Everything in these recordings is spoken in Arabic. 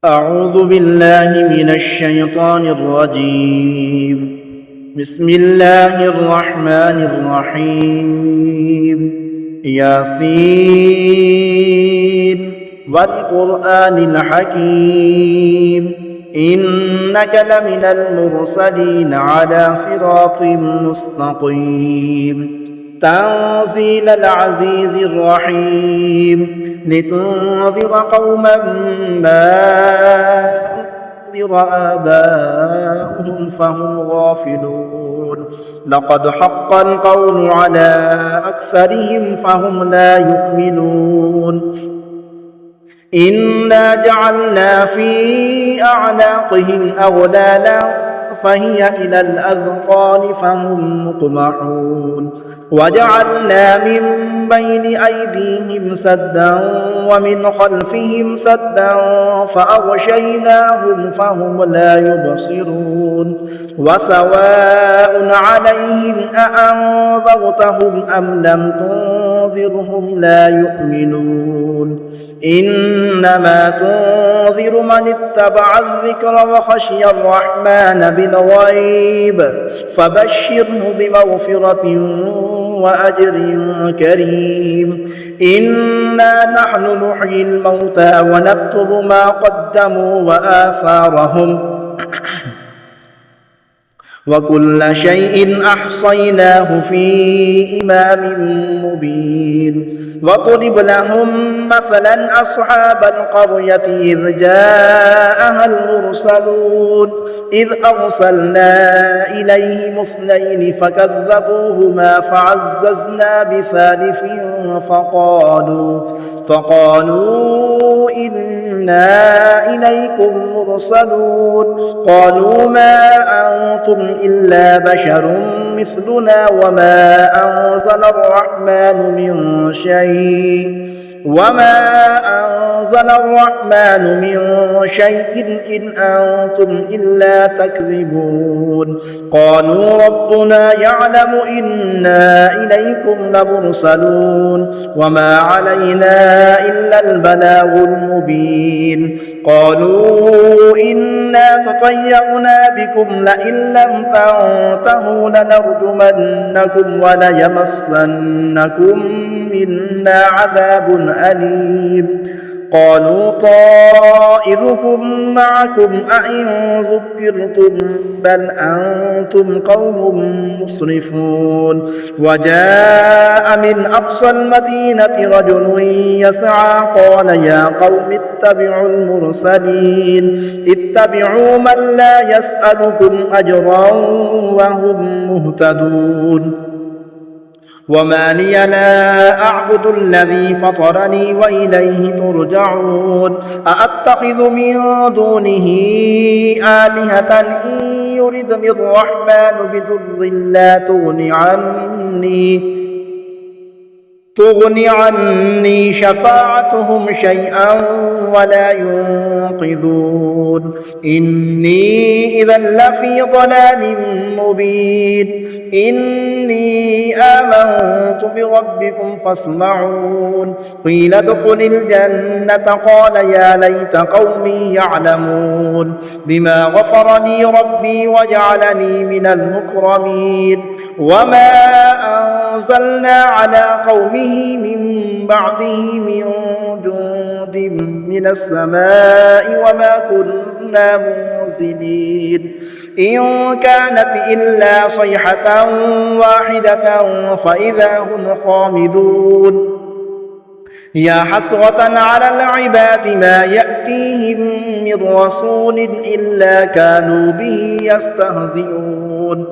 أعوذ بالله من الشيطان الرجيم. بسم الله الرحمن الرحيم. ياسين والقرآن الحكيم إنك لمن المرسلين على صراط مستقيم تنزيل العزيز الرحيم لتنذر قوما ما أنذر آباؤهم فهم غافلون لقد حق القول على أكثرهم فهم لا يؤمنون إنا جعلنا في أعناقهم أغلالا فهي إلى الأذقان فهم مقمحون وجعلنا من بين أيديهم سدا ومن خلفهم سدا فأغشيناهم فهم لا يبصرون وسواء عليهم أأنذرتهم أم لم تنذرهم لا يؤمنون إنما تنذر من اتبع الذكر وخشي الرحمن بالغيب فبشره بمغفرة وأجر كريم إنا نحن نحيي الموتى ونكتب ما قدموا وآثارهم وكل شيء أحصيناه في إمام مبين واضرب لهم مثلا أصحاب القرية إذ جاءها المرسلون إذ أرسلنا إليهم اثنين فكذبوهما فعززنا بثالث فقالوا إنا إليكم مرسلون قالوا ما أنتم إلا بشر مثلنا وما أنزل الرحمن من شيء إن أنتم إلا تكذبون قالوا ربنا يعلم إنا إليكم لمرسلون وما علينا إلا البلاغ المبين قالوا إنا تطيرنا بكم لئن لم تنتهوا لنرجمنكم وليمسنكم منا عذاب أليم قالوا طائركم معكم أئن ذكرتم بل أنتم قوم مسرفون وجاء من أقصى المدينة رجل يسعى قال يا قوم اتبعوا المرسلين اتبعوا من لا يسألكم أجرا وهم مهتدون وما لي لا أعبد الذي فطرني وإليه ترجعون أأتخذ من دونه آلهة إن يردني الرحمن بضر لا تغني عني شفاعتهم شيئا ولا ينقذون إني إذا لفي ضلال مبين إني آمنت بربكم فاسمعون قيل ادخل الجنة قال يا ليت قومي يعلمون بما غفر لي ربي وجعلني من المكرمين وما أنزلنا على قومه من بعده من جند من السماء وما كنا منزلين إن كانت إلا صيحة واحدة فإذا هم خامدون يا حسرة على العباد ما يأتيهم من رسول إلا كانوا به يستهزئون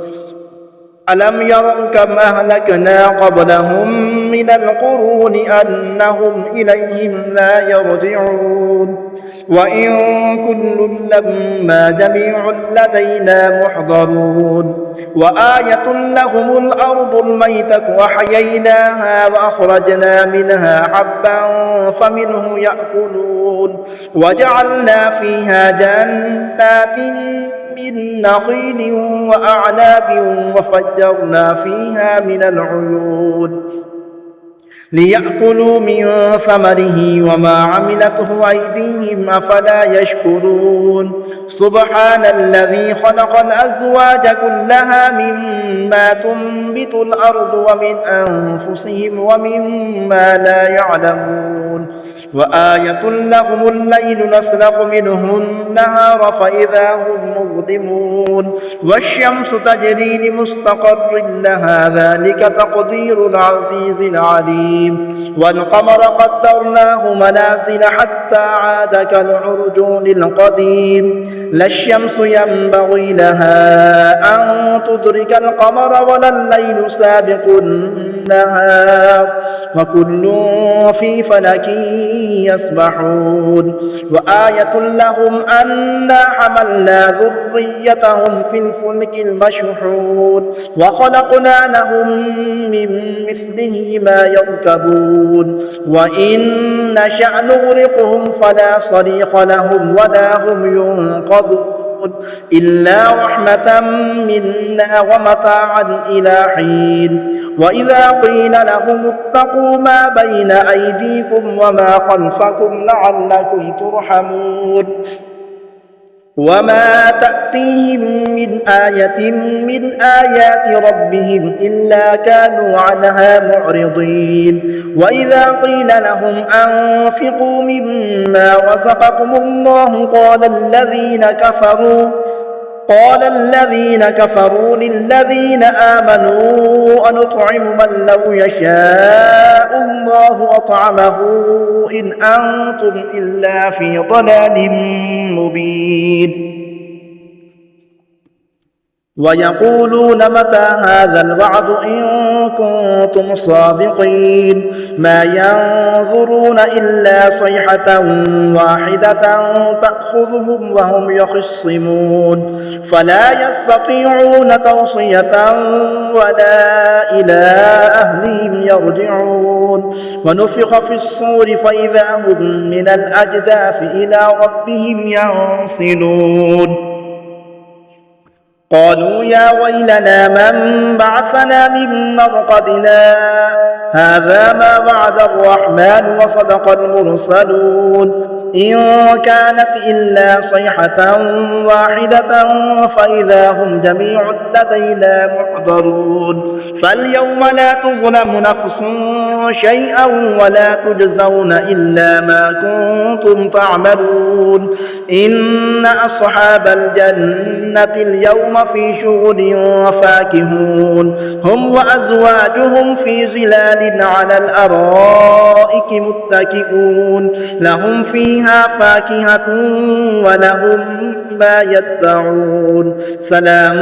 ألم يروا كم أهلكنا قبلهم من القرون أنهم إليهم لا يرجعون وإن كل لما جميع لدينا محضرون وآية لهم الأرض الميتة وحييناها وأخرجنا منها حبا فمنه يأكلون وجعلنا فيها جنات من نخيل وأعناب وفجرنا فيها من العيون ليأكلوا من ثمره وما عملته أيديهم أفلا يشكرون سبحان الذي خلق الأزواج كلها مما تنبت الأرض ومن أنفسهم ومما لا يعلمون وآية لهم الليل نسلخ منه النهار فإذا هم مظلمون والشمس تجري لمستقر لها ذلك تقدير العزيز العليم والقمر قدرناه منازل حتى عاد كالعرجون القديم لا الشمس ينبغي لها أن تدرك القمر ولا الليل سابق النهار وكل في فلك يسبحون وآية لهم أنا حملنا ذريتهم في الفلك المشحون وخلقنا لهم من مثله ما يركبون وإن نشأ نغرقهم فلا صريخ لهم ولا هم ينقذون إلا رحمة منا ومتاعا إلى حين وإذا قيل لهم اتقوا ما بين أيديكم وما خلفكم لعلكم ترحمون وما تأتيهم من آية من آيات ربهم إلا كانوا عنها معرضين وإذا قيل لهم أنفقوا مما رزقكم الله قال الذين كفروا للذين آمنوا أنطعم من لو يشاء الله أطعمه إن أنتم إلا في ضلال مبين ويقولون متى هذا الوعد إن كنتم صادقين ما ينظرون إلا صيحة واحدة تأخذهم وهم يخصمون فلا يستطيعون توصية ولا إلى أهلهم يرجعون ونفخ في الصور فإذا هم من الأجداث إلى ربهم ينسلون قالوا يا ويلنا من بعثنا من مرقدنا هذا ما وعد الرحمن وصدق المرسلون إن كانت إلا صيحة واحدة فإذا هم جميع لدينا محضرون فاليوم لا تظلم نفس شيئا ولا تجزون إلا ما كنتم تعملون إن أصحاب الجنة اليوم في شغل فاكهون هم وأزواجهم في ظلال على الأرائك متكئون لهم فيها فاكهة ولهم ما يدعون سلام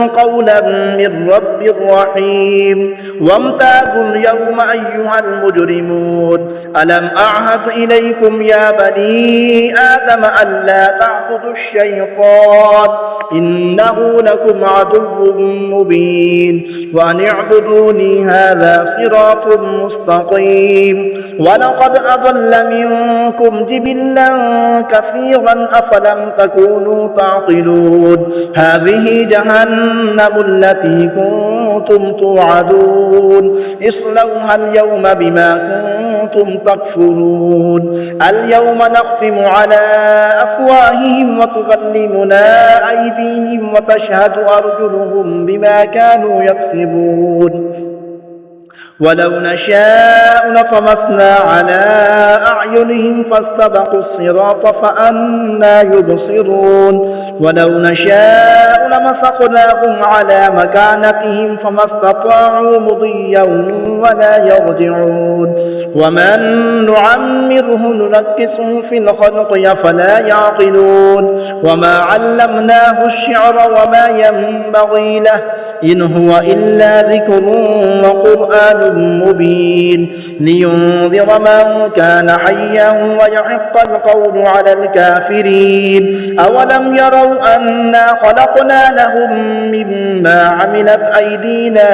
قولا من رب رحيم وامتازوا اليوم أيها المجرمون ألم أعهد إليكم يا بني آدم ألا تعبدوا الشيطان إنه لكم عدو مبين وأن اعبدوني هذا صراط مستقيم ولقد أضل منكم جبلا كثيرا أفلم تكونوا تعقلون هذه جهنم التي كنتم توعدون اصلوها اليوم بما كنتم تكفرون اليوم نختم على أفواههم وتكلمنا أيديهم وتشهد أرجلهم بما كانوا يكسبون ولو نشاء لطمسنا على أعينهم فاستبقوا الصراط فأنى يبصرون ولو نشاء لمسخناهم على مكانتهم فما استطاعوا مضيا ولا يرجعون ومن نعمره ننكسه في الخلق أفلا يعقلون وما علمناه الشعر وما ينبغي له إن هو إلا ذكر وقرآن مبين لينذر من كان حيا ويحق القول على الكافرين أولم يروا أنا خلقنا لهم مما عملت أيدينا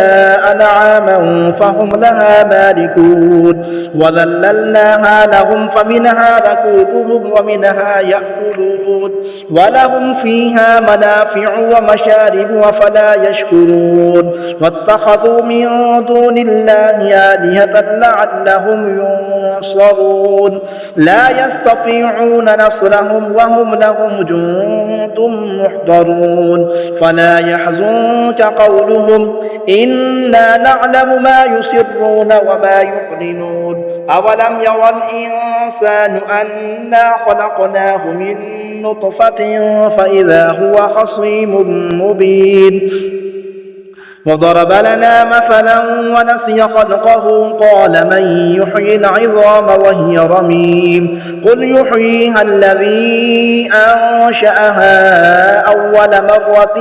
أنعاما فهم لها مالكون وذللناها لهم فمنها ركوبهم ومنها يأكلون ولهم فيها منافع ومشارب وفلا يشكرون واتخذوا من دون الله الله آلهة لعلهم ينصرون لا يستطيعون نصرهم وهم لهم جند محضرون فلا يحزنك قولهم إنا نعلم ما يسرون وما يعلنون أولم يرى الإنسان أنا خلقناه من نطفة فإذا هو خصيم مبين وضرب لنا مثلا ونسي خلقه قال من يحيي العظام وهي رميم قل يحييها الذي أنشأها أول مرة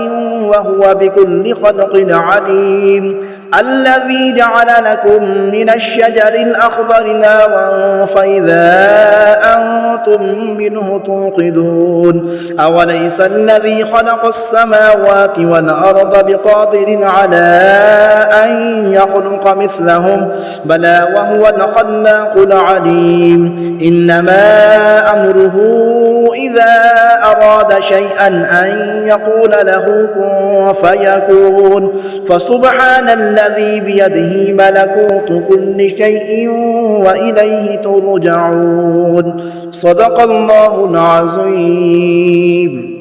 وهو بكل خلق عليم الذي جعل لكم من الشجر الأخضر نارا فإذا أنتم منه توقدون أوليس الذي خلق السماوات والأرض بقادر على أن يخلق مثلهم بلى وهو الخلاق العليم إنما أمره إذا أراد شيئا أن يقول له كن فيكون فسبحان الذي بيده ملكوت كل شيء وإليه ترجعون صدق الله العظيم.